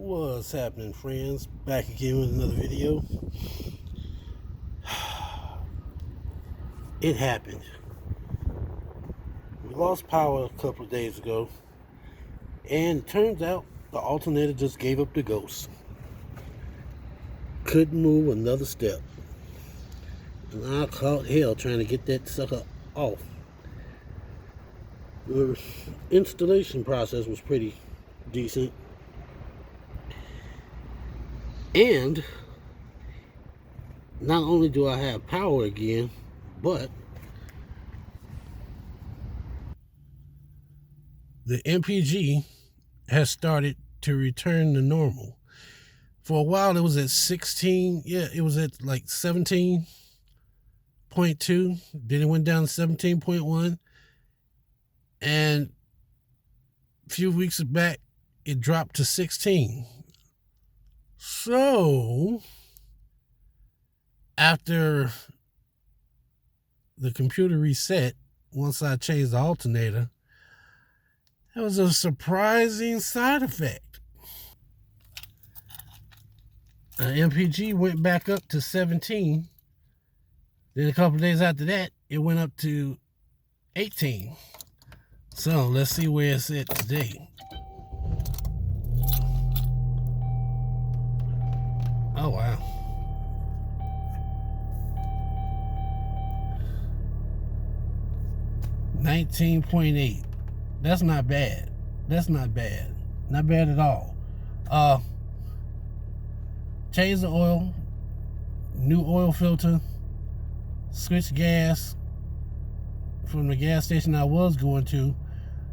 What's happening, friends? Back again with another video. It happened. We lost power a couple of days ago, and it turns out the alternator just gave up the ghost. Couldn't move another step. And I caught hell trying to get that sucker off. The installation process was pretty decent. And not only do I have power again, but the MPG has started to return to normal. For a while it was at 16, it was at like 17.2, then it went down to 17.1, and a few weeks back it dropped to 16. So after the computer reset, once I changed the alternator, that was a surprising side effect. MPG went back up to 17. Then a couple of days after that, it went up to 18. So let's see where it's at today. Oh, wow. $19.8. That's not bad. That's not bad. Not bad at all. Change the oil, new oil filter, switch gas from the gas station I was going to.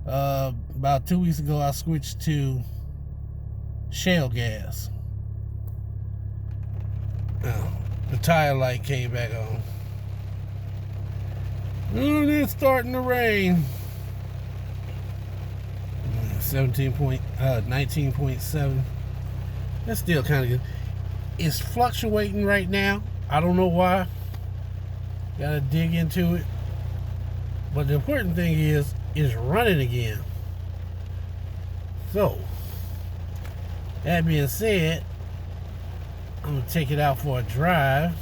About 2 weeks ago, I switched to shale gas. The tire light came back on. And it's starting to rain. 19.7. That's still kind of good. It's fluctuating right now. I don't know why. Gotta dig into it. But the important thing is it's running again. So, that being said, I'm gonna take it out for a drive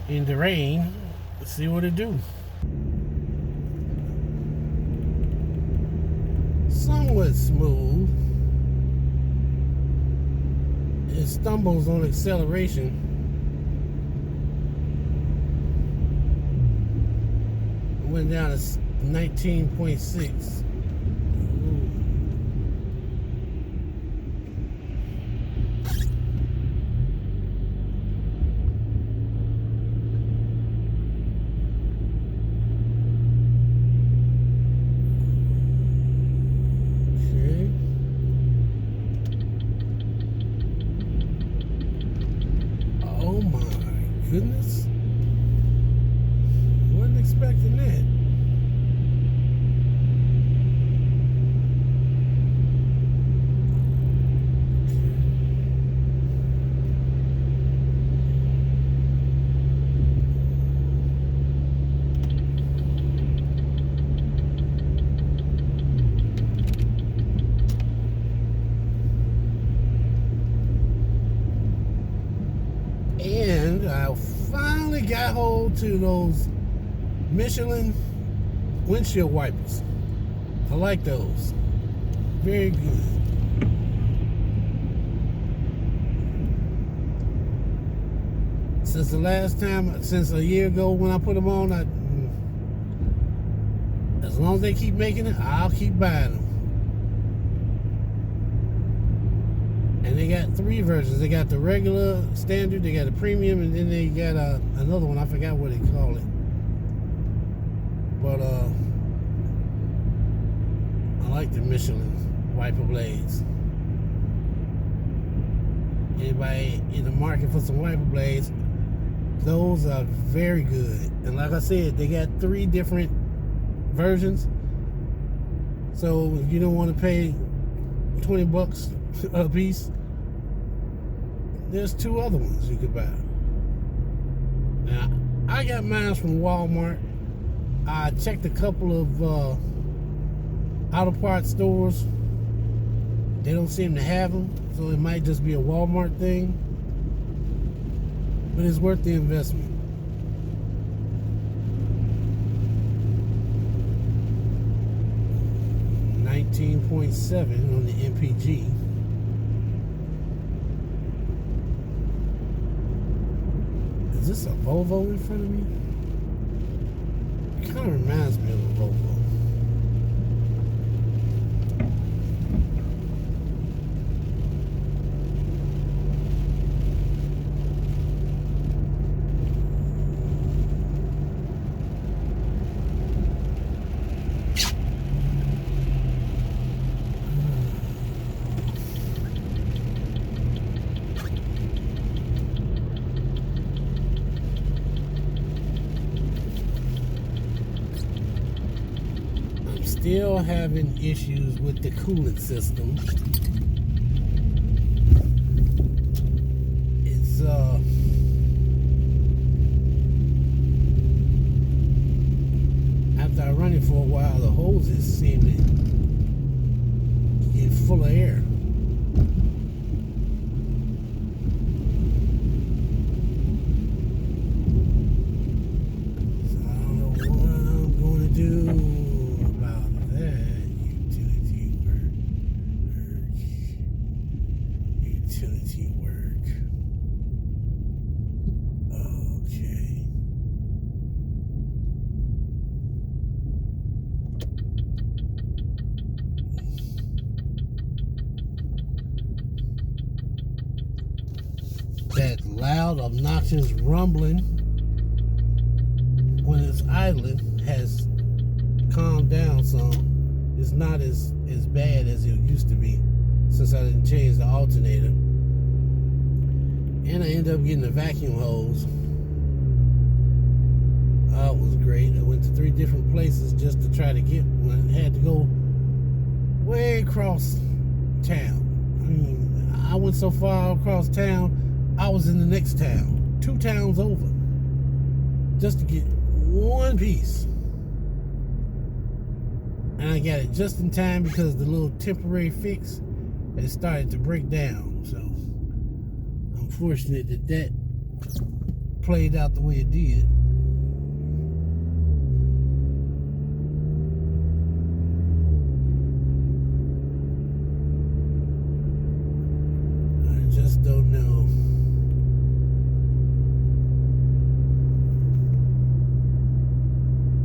in the rain. Let's see what it do. Somewhat smooth. It stumbles on acceleration. It went down to 19.6. Oh my goodness. Wasn't expecting that. And I finally got hold to those Michelin windshield wipers. I like those. Very good. Since the last time, since a year ago when I put them on, as long as they keep making it, I'll keep buying them. And they got 3 versions. They got the regular, standard, they got a premium, and then they got another one. I forgot what they call it. But I like the Michelin wiper blades. Anybody in the market for some wiper blades, those are very good. And like I said, they got 3 different versions. So if you don't want to pay $20 a piece, there's 2 other ones you could buy. Now, I got mine from Walmart. I checked a couple of auto parts stores. They don't seem to have them, so it might just be a Walmart thing. But it's worth the investment. .7 on the MPG. Is this a Volvo in front of me? It kind of reminds me of a Volvo. Still having issues with the coolant system. It's after I run it for a while, the hoses seem to get full of air. So I don't know what I'm going to do. Utility work. Okay. That loud, obnoxious rumbling when it's idling has calmed down some. It's not as bad as it used to be since I didn't change the alternator. And I ended up getting a vacuum hose. Oh, it was great. I went to 3 different places just to try to get one. I had to go way across town. I mean, I went so far across town, I was in the next town, 2 towns over, just to get one piece. And I got it just in time because the little temporary fix had started to break down. So I'm fortunate that played out the way it did. I just don't know.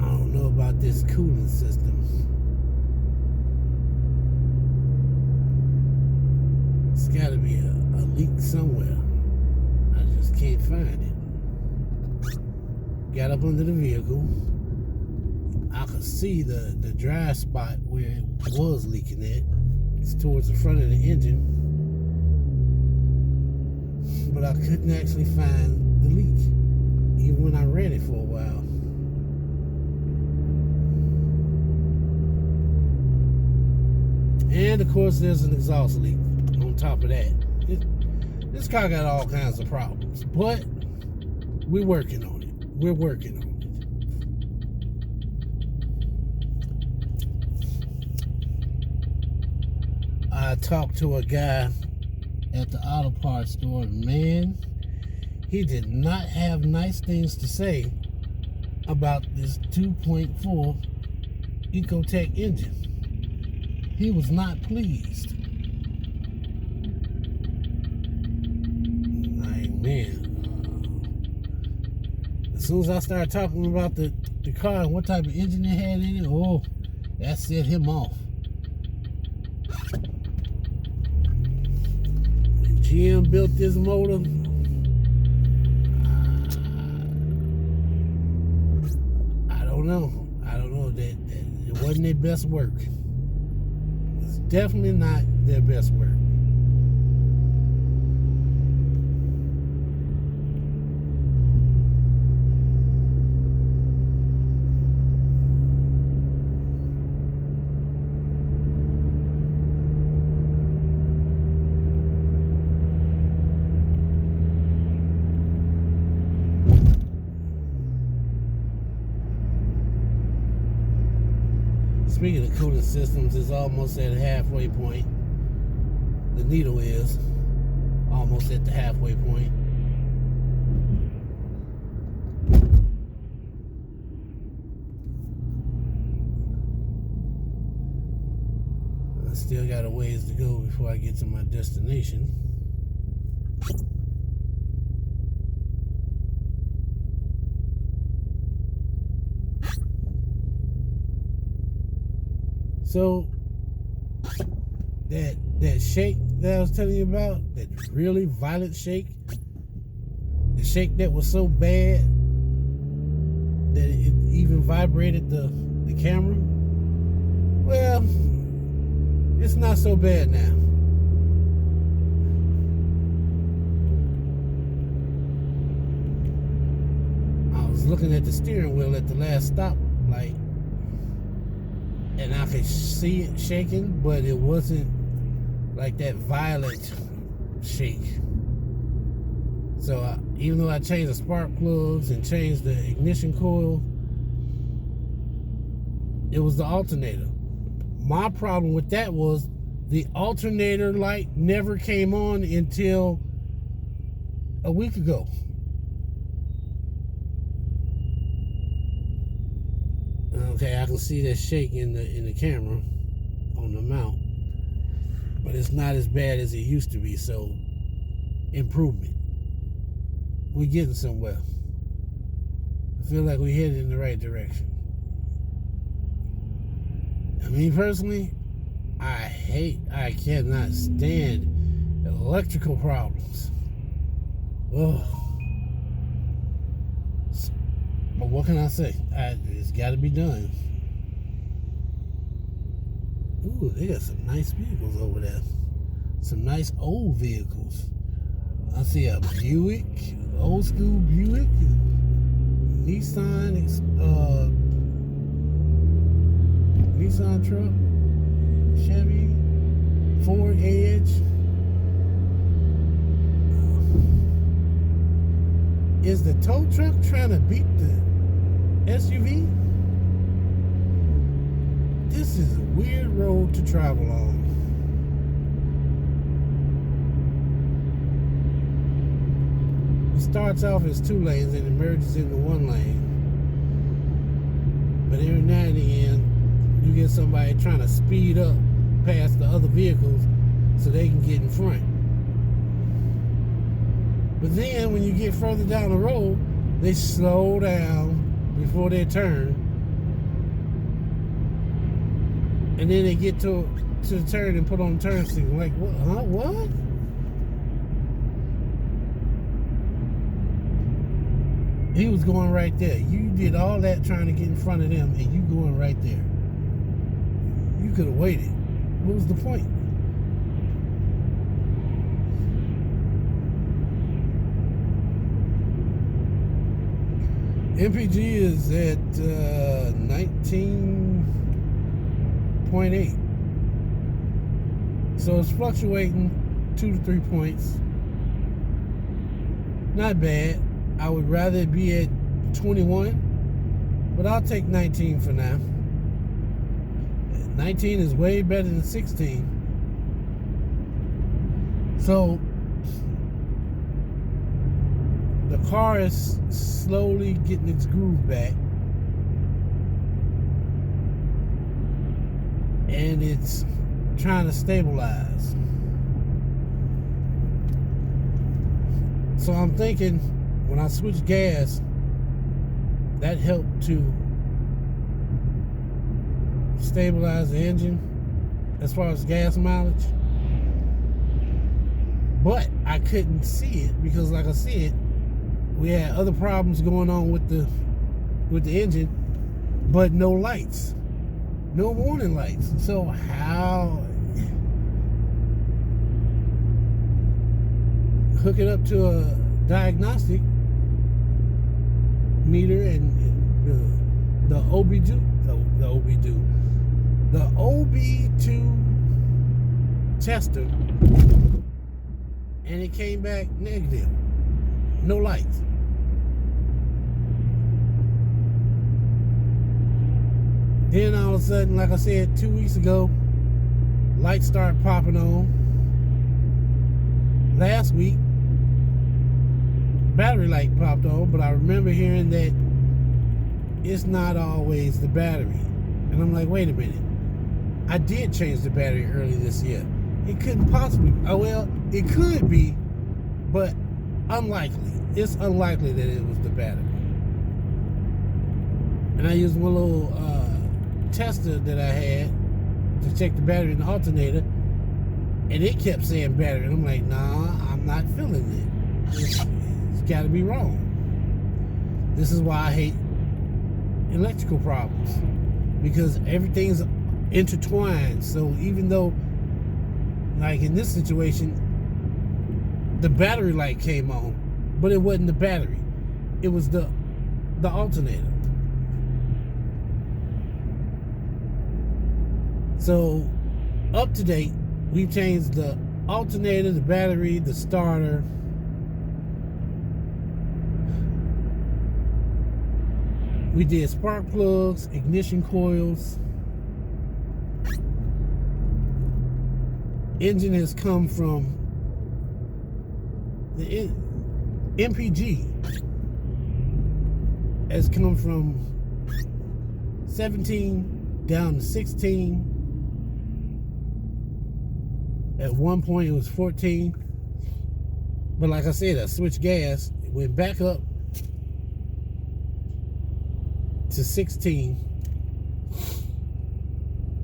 I don't know about this cooling system. It's got to be a leak somewhere. I just can't find it. Got up under the vehicle. I could see the dry spot where it was leaking at. It's towards the front of the engine. But I couldn't actually find the leak, even when I ran it for a while. And of course, there's an exhaust leak. On top of that, this car got all kinds of problems, but we're working on it. We're working on it. I talked to a guy at the auto parts store, and man, he did not have nice things to say about this 2.4 ECOTEC engine. He was not pleased. Man, as soon as I started talking about the car and what type of engine it had in it, oh, that set him off. When GM built this motor, I don't know. That it wasn't their best work. It's definitely not their best work. Speaking of cooling systems, it's almost at a halfway point. the needle is, almost at the halfway point. I still got a ways to go before I get to my destination. So that shake that I was telling you about, that really violent shake, the shake that was so bad that it even vibrated the camera, well, it's not so bad now. I was looking at the steering wheel at the last stoplight, and I could see it shaking, but it wasn't like that violent shake. So even though I changed the spark plugs and changed the ignition coil, it was the alternator. My problem with that was the alternator light never came on until a week ago. Okay, I can see that shake in the camera on the mount, but it's not as bad as it used to be. So, improvement. We're getting somewhere. I feel like we're headed in the right direction. I mean, personally, I cannot stand electrical problems. Ugh. But what can I say? It's got to be done. Ooh, they got some nice vehicles over there. Some nice old vehicles. I see a Buick, old school Buick, Nissan truck, Chevy, Ford Edge. Is the tow truck trying to beat the SUV? This is a weird road to travel on. It starts off as 2 lanes and it merges into 1 lane. But every now and then, you get somebody trying to speed up past the other vehicles so they can get in front. But then when you get further down the road, they slow down before they turn. And then they get to the turn and put on the turn signal. Like, what? Huh? What? He was going right there. You did all that trying to get in front of them, and you going right there. You could have waited. What was the point? MPG is at 19.8. So it's fluctuating 2 to 3 points. Not bad. I would rather it be at 21, but I'll take 19 for now. 19 is way better than 16. So the car is slowly getting its groove back, and it's trying to stabilize. So I'm thinking when I switch gas, that helped to stabilize the engine as far as gas mileage. But I couldn't see it because, like I said, we had other problems going on with the engine, but no lights, no warning lights. So how hook it up to a diagnostic meter and the OB2 tester, and it came back negative. No lights. Then all of a sudden, like I said 2 weeks ago, lights start popping on. last week, battery light popped on, but I remember hearing that it's not always the battery. And I'm like, wait a minute. I did change the battery early this year. It couldn't possibly, well, it could be, but unlikely. It's unlikely that it was the battery. And I used one little tester that I had to check the battery in the alternator, and it kept saying battery. And I'm like, nah, I'm not feeling it. It's got to be wrong. This is why I hate electrical problems, because everything's intertwined. So even though, like in this situation, the battery light came on, but it wasn't the battery. It was the alternator. So up to date, we've changed the alternator, the battery, the starter. We did spark plugs, ignition coils. Engine has come from the MPG has come from 17 down to 16. At one point it was 14. But like I said, I switched gas. It went back up to 16.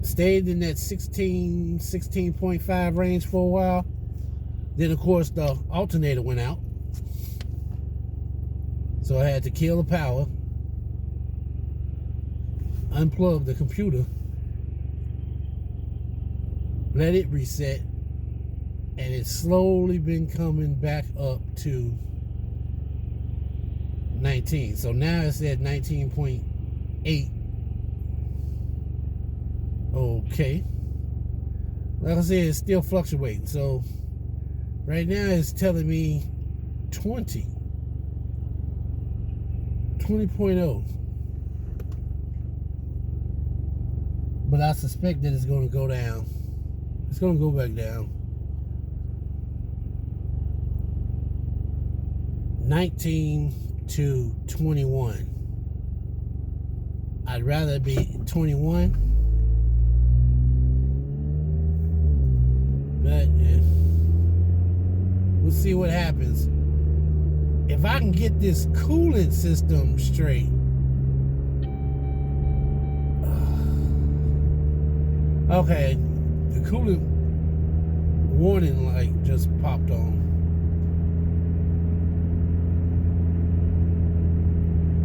Stayed in that 16.5 range for a while. Then of course the alternator went out. So I had to kill the power, unplug the computer, let it reset, and it's slowly been coming back up to 19. So now it's at 19.8. Okay. Like I said, it's still fluctuating. So right now it's telling me 20.0. But I suspect that it's going to go down. It's going to go back down. 19 to 21. I'd rather be 21. But we'll see what happens. If I can get this coolant system straight. Okay, the coolant warning light just popped on.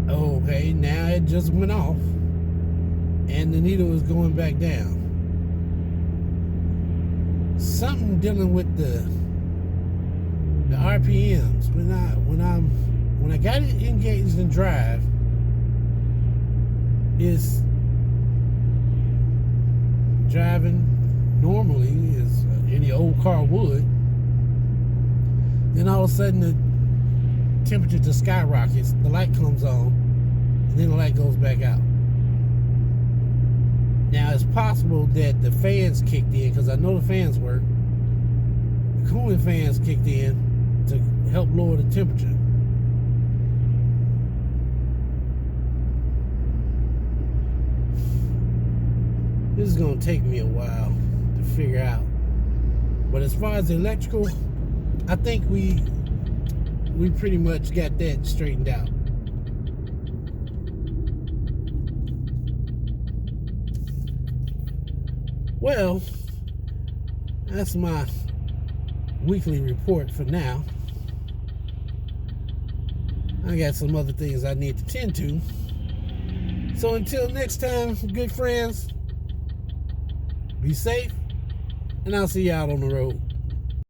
Okay, now it just went off, and the needle is going back down. Something dealing with the RPMs. When I got it engaged in drive, it's driving normally as any old car would. Then all of a sudden the temperature just skyrockets, the light comes on, and then the light goes back out. Now it's possible that the fans kicked in, because I know the fans work. The cooling fans kicked in to help lower the temperature. This is going to take me a while to figure out. But as far as the electrical, I think we pretty much got that straightened out. Well, that's my weekly report for now. I got some other things I need to tend to. So until next time, good friends, be safe, and I'll see you out on the road.